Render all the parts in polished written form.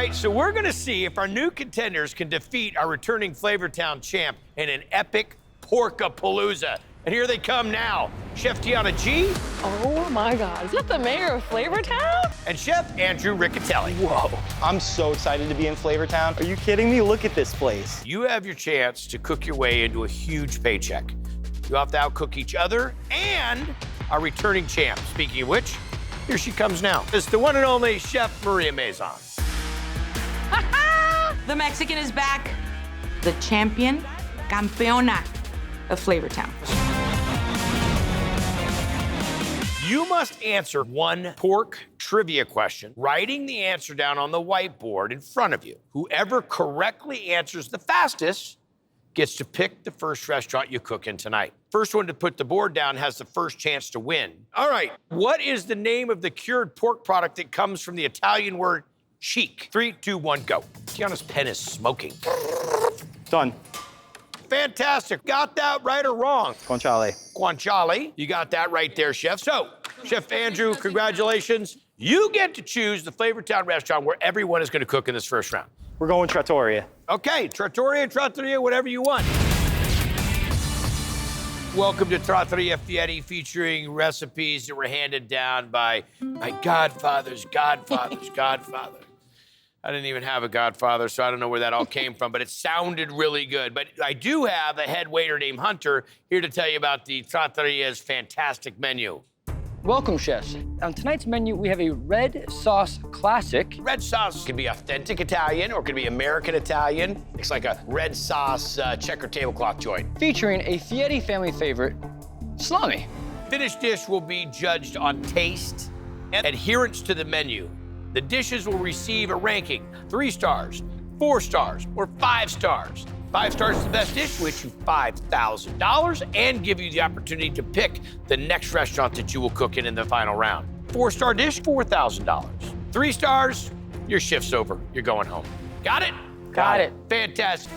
right, so we're gonna see if our new contenders can defeat our returning Flavortown champ in an epic porkapalooza. And here they come now. Chef Tiana Gee. Oh my God, is that the mayor of Flavortown? And Chef Andrew Riccatelli. Whoa, I'm so excited to be in Flavortown. Are you kidding me? Look at this place. You have your chance to cook your way into a huge paycheck. You have to outcook each other and our returning champ. Speaking of which, here she comes now. It's the one and only Chef Maria Mazon. The Mexican is back. The champion, campeona of Flavortown. You must answer one pork trivia question, writing the answer down on the whiteboard in front of you. Whoever correctly answers the fastest gets to pick the first restaurant you cook in tonight. First one to put the board down has the first chance to win. All right, what is the name of the cured pork product that comes from the Italian word cheek? 3, 2, 1, go. Tiana's pen is smoking. Done. Fantastic. Got that right or wrong? Guanciale. Guanciale. You got that right there, Chef. So, Chef Andrew, congratulations. You get to choose the Flavortown restaurant where everyone is going to cook in this first round. We're going Trattoria. Okay, Trattoria, whatever you want. Welcome to Trattoria Fieri, featuring recipes that were handed down by my godfather's godfather. I didn't even have a godfather, so I don't know where that all came from, but it sounded really good. But I do have a head waiter named Hunter here to tell you about the Trattoria's fantastic menu. Welcome, chefs. On tonight's menu, we have a red sauce classic. Red sauce can be authentic Italian or it can be American Italian. It's like a red sauce checker tablecloth joint. Featuring a Fieri family favorite, salami. Finished dish will be judged on taste and adherence to the menu. The dishes will receive a ranking, 3 stars, 4 stars, or 5 stars. 5 stars is the best dish, which you $5,000 and give you the opportunity to pick the next restaurant that you will cook in the final round. 4-star dish, $4,000. 3 stars, your shift's over. You're going home. Got it? Got it. Fantastic.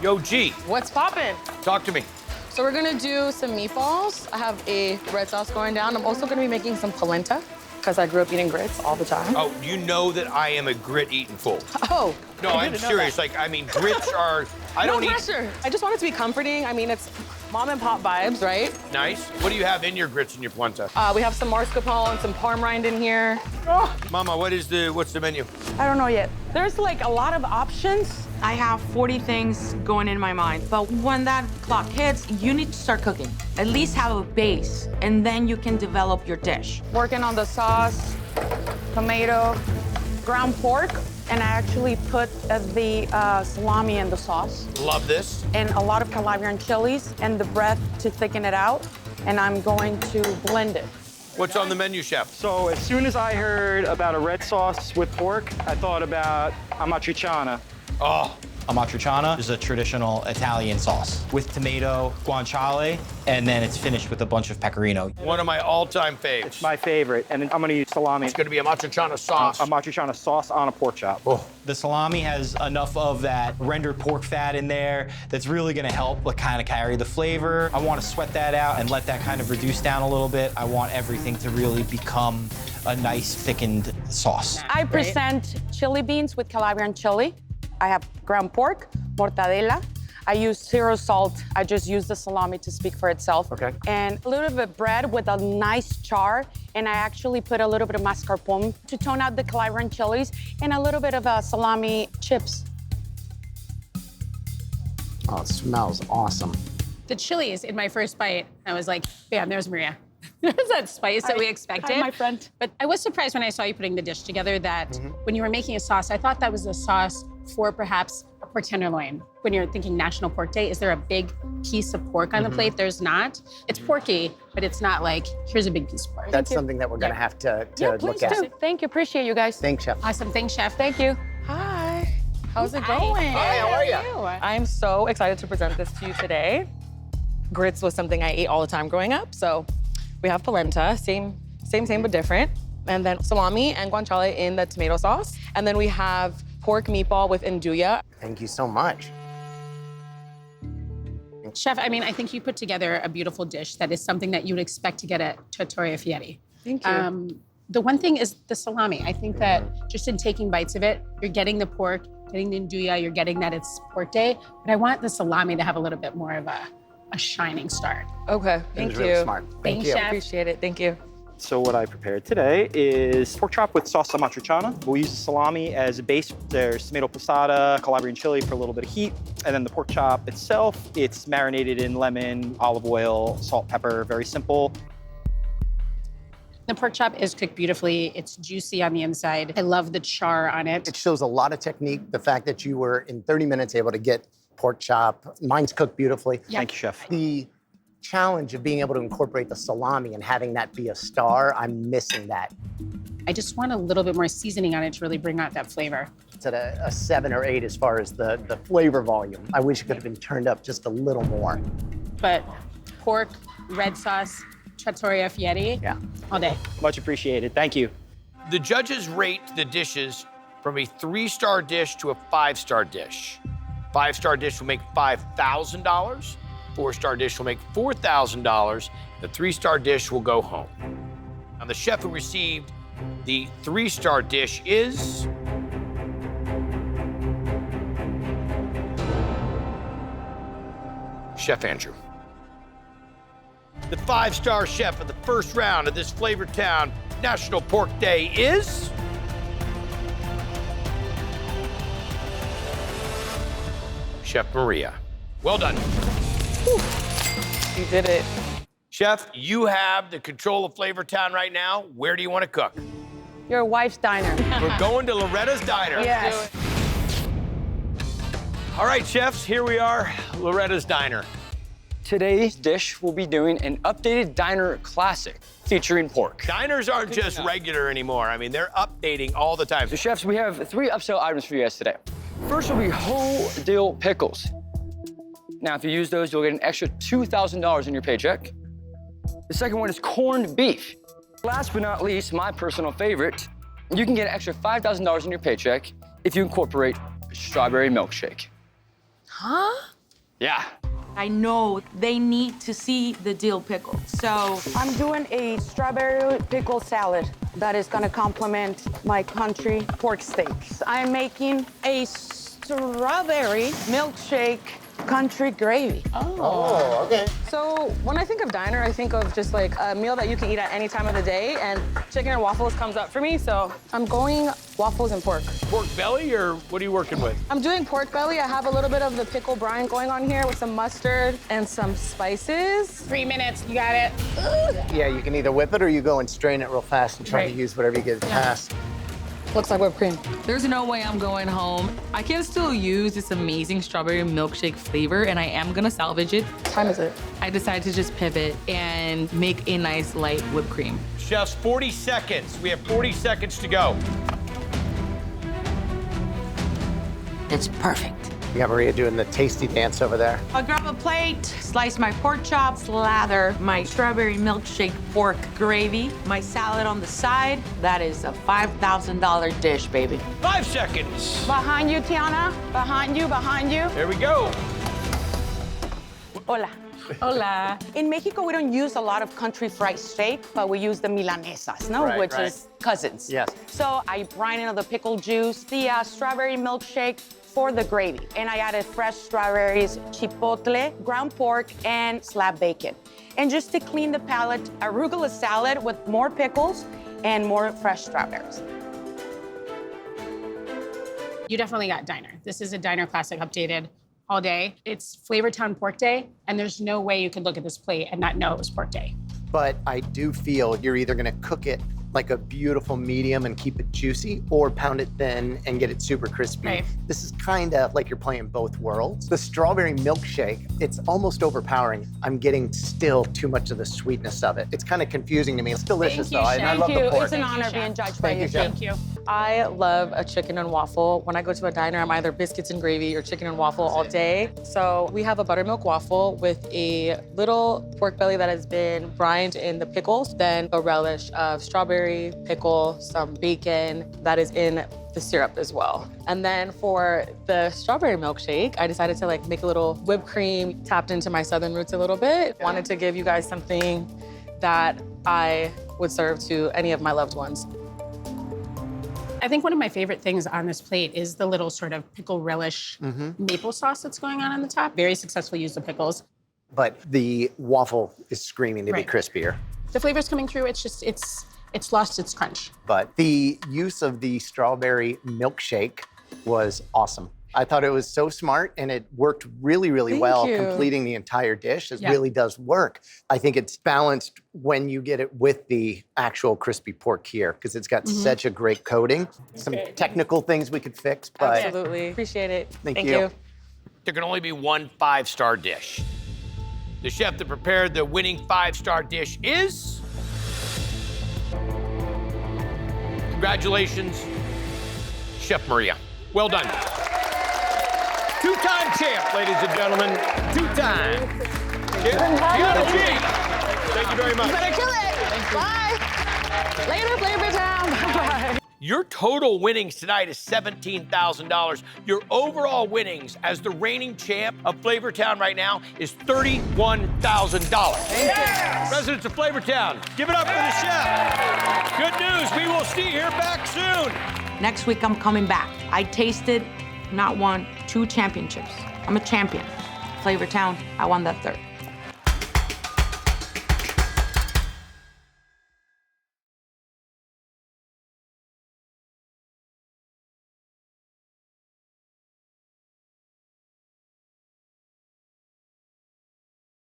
Yo, G, What's poppin'? talk to me. So we're gonna do some meatballs. I have a red sauce going down. I'm also gonna be making some polenta because I grew up eating grits all the time. Oh, you know that I am a grit-eating fool. Oh. No, I'm serious. Like, I mean, grits are, I No don't eat. pressure. I just want it to be comforting. I mean, it's mom and pop vibes, right? Nice. What do you have in your grits and your polenta? We have some mascarpone, some parm rind in here. Mama, what's the menu? I don't know yet. There's like a lot of options. I have 40 things going in my mind, but when that clock hits, you need to start cooking. At least have a base, and then you can develop your dish. Working on the sauce, tomato, ground pork, and I actually put the salami in the sauce. Love this. And a lot of Calabrian chilies and the breath to thicken it out. And I'm going to blend it. What's on the menu, Chef? So as soon as I heard about a red sauce with pork, I thought about amatriciana. Oh, Amatriciana is a traditional Italian sauce with tomato, guanciale, and then it's finished with a bunch of pecorino. one of my all-time faves. It's my favorite. And then I'm gonna use salami. It's gonna be a matriciana sauce. Amatriciana sauce on a pork chop. Oh. The salami has enough of that rendered pork fat in there that's really gonna help kind of carry the flavor. I wanna sweat that out and let that kind of reduce down a little bit. I want everything to really become a nice thickened sauce. I present chili beans with Calabrian chili. I have ground pork, mortadella. I use 0 salt. I just use the salami to speak for itself. Okay. And a little bit of bread with a nice char. And I actually put a little bit of mascarpone to tone out the Calabrian chilies and a little bit of salami chips. Oh, it smells awesome. The chilies in my first bite, I was like, bam, there's Maria. There's that spice that we expected. Hi, my friend. But I was surprised when I saw you putting the dish together that when you were making a sauce, I thought that was a sauce for perhaps a pork tenderloin. When you're thinking National Pork Day, is there a big piece of pork on the plate? There's not. It's porky, but it's not like, here's a big piece of pork. That's something that we're gonna have to look Please at. do. Thank you. Appreciate you guys. Thanks, Chef. Awesome, thanks, Chef. Thank you. Hi. How's it going? Hi, how are you? I'm so excited to present this to you today. Grits was something I ate all the time growing up, so we have polenta, same, but different. And then salami and guanciale in the tomato sauce. And then we have pork meatball with andouille. Thank you so much. Chef, I mean, I think you put together a beautiful dish that is something that you would expect to get at Trattoria Fieri. Thank you. The one thing is the salami. I think that just in taking bites of it, you're getting the pork, getting the nduja, you're getting that it's pork day, but I want the salami to have a little bit more of a shining star. Okay, thank was you. really smart. Thank you. Chef. Appreciate it, thank you. So what I prepared today is pork chop with sauce amatriciana. We'll use the salami as a base. There's tomato passata, Calabrian chili for a little bit of heat. And then the pork chop itself, it's marinated in lemon, olive oil, salt, pepper, very simple. The pork chop is cooked beautifully. It's juicy on the inside. I love the char on it. It shows a lot of technique. The fact that you were in 30 minutes able to get pork chop. Mine's cooked beautifully. Thank you, chef. The challenge of being able to incorporate the salami and having that be a star, I'm missing that. I just want a little bit more seasoning on it to really bring out that flavor. It's at a 7 or 8 as far as the flavor volume. I wish it could have been turned up just a little more. But pork, red sauce, Trattoria Fieri, Yeah. all day. Much appreciated. Thank you. The judges rate the dishes from a 3-star dish to a 5-star dish. 5-star dish will make $5,000. 4-star dish will make $4,000. The 3-star dish will go home. Now, the chef who received the 3-star dish is... Chef Andrew. The 5-star chef of the first round of this Flavortown National Pork Day is... Chef Maria. Well done. You did it. Chef, you have the control of Flavortown right now. Where do you want to cook? Your wife's diner. We're going to Loretta's Diner. Yes. All right, chefs, here we are, Loretta's Diner. Today's dish will be doing an updated diner classic featuring pork. Diners aren't just regular anymore. I mean, they're updating all the time. So chefs, we have 3 upsell items for you guys today. First will be whole dill pickles. Now, if you use those, you'll get an extra $2,000 in your paycheck. The second one is corned beef. Last but not least, my personal favorite, you can get an extra $5,000 in your paycheck if you incorporate a strawberry milkshake. Huh? Yeah. I know they need to see the dill pickle. So I'm doing a strawberry pickle salad that is gonna complement my country pork steaks. I'm making a strawberry milkshake country gravy. Oh, okay. So when I think of diner, I think of just like a meal that you can eat at any time of the day, and chicken and waffles comes up for me, so I'm going waffles and pork. Pork belly, or what are you working with? I'm doing pork belly. I have a little bit of the pickle brine going on here with some mustard and some spices. 3 minutes, you got it. Yeah, you can either whip it or you go and strain it real fast and try to use whatever you get past. Looks like whipped cream. There's no way I'm going home. I can still use this amazing strawberry milkshake flavor, and I am gonna salvage it. What time is it? I decided to just pivot and make a nice light whipped cream. Chefs, 40 seconds. We have 40 seconds to go. it's perfect. You got Maria doing the tasty dance over there. I'll grab a plate, slice my pork chop, slather my strawberry milkshake pork gravy, my salad on the side. That is a $5,000 dish, baby. 5 seconds. Behind you, Tiana. Behind you, behind you. There we go. Hola. Hola. In Mexico, we don't use a lot of country fried steak, but we use the milanesas, no? Right, Which right. is cousins. Yes. So I brine in the pickle juice, the strawberry milkshake for the gravy. And I added fresh strawberries, chipotle, ground pork, and slab bacon. And just to clean the palate, arugula salad with more pickles and more fresh strawberries. You definitely got diner. This is a diner classic updated all day. It's Flavortown Pork Day, and there's no way you could look at this plate and not know it was Pork Day. But I do feel you're either gonna cook it like a beautiful medium and keep it juicy, or pound it thin and get it super crispy. Right. This is kind of like you're playing both worlds. The strawberry milkshake, it's almost overpowering. I'm getting still too much of the sweetness of it. It's kind of confusing to me. It's delicious Thank you, though, and I Chef. love Thank the you. pork. It's an honor Chef. being judged by Thank you, you, Chef. Thank you. I love a chicken and waffle. When I go to a diner, I'm either biscuits and gravy or chicken and waffle all day. So we have a buttermilk waffle with a little pork belly that has been brined in the pickles, then a relish of strawberry, pickle, some bacon that is in the syrup as well. And then for the strawberry milkshake, I decided to like make a little whipped cream, tapped into my southern roots a little bit. Wanted to give you guys something that I would serve to any of my loved ones. I think one of my favorite things on this plate is the little sort of pickle relish maple sauce that's going on the top. Very successful use of pickles. But the waffle is screaming to Right. be crispier. The flavor's coming through. It's just, it's lost its crunch. But the use of the strawberry milkshake was awesome. I thought it was so smart, and it worked really, really well. you. Completing the entire dish, it Yeah. really does work. I think it's balanced when you get it with the actual crispy pork here, because it's got such a great coating. Some technical things we could fix, but Absolutely. Appreciate it. Thank you. There can only be one 5-star dish. The chef that prepared the winning 5-star dish is... Congratulations, Chef Maria. Well done. Two-time champ, ladies and gentlemen. Two-time. Tiana Gee. Thank you very much. Better kill it. Bye. Later, Flavortown. Bye. Your total winnings tonight is $17,000. Your overall winnings as the reigning champ of Flavortown right now is $31,000. Thank you. Residents of Flavortown, give it up for the chef. Good news, we will see you here back soon. Next week, I'm coming back. I tasted not one, 2 championships. I'm a champion. Flavortown, I won that 3rd.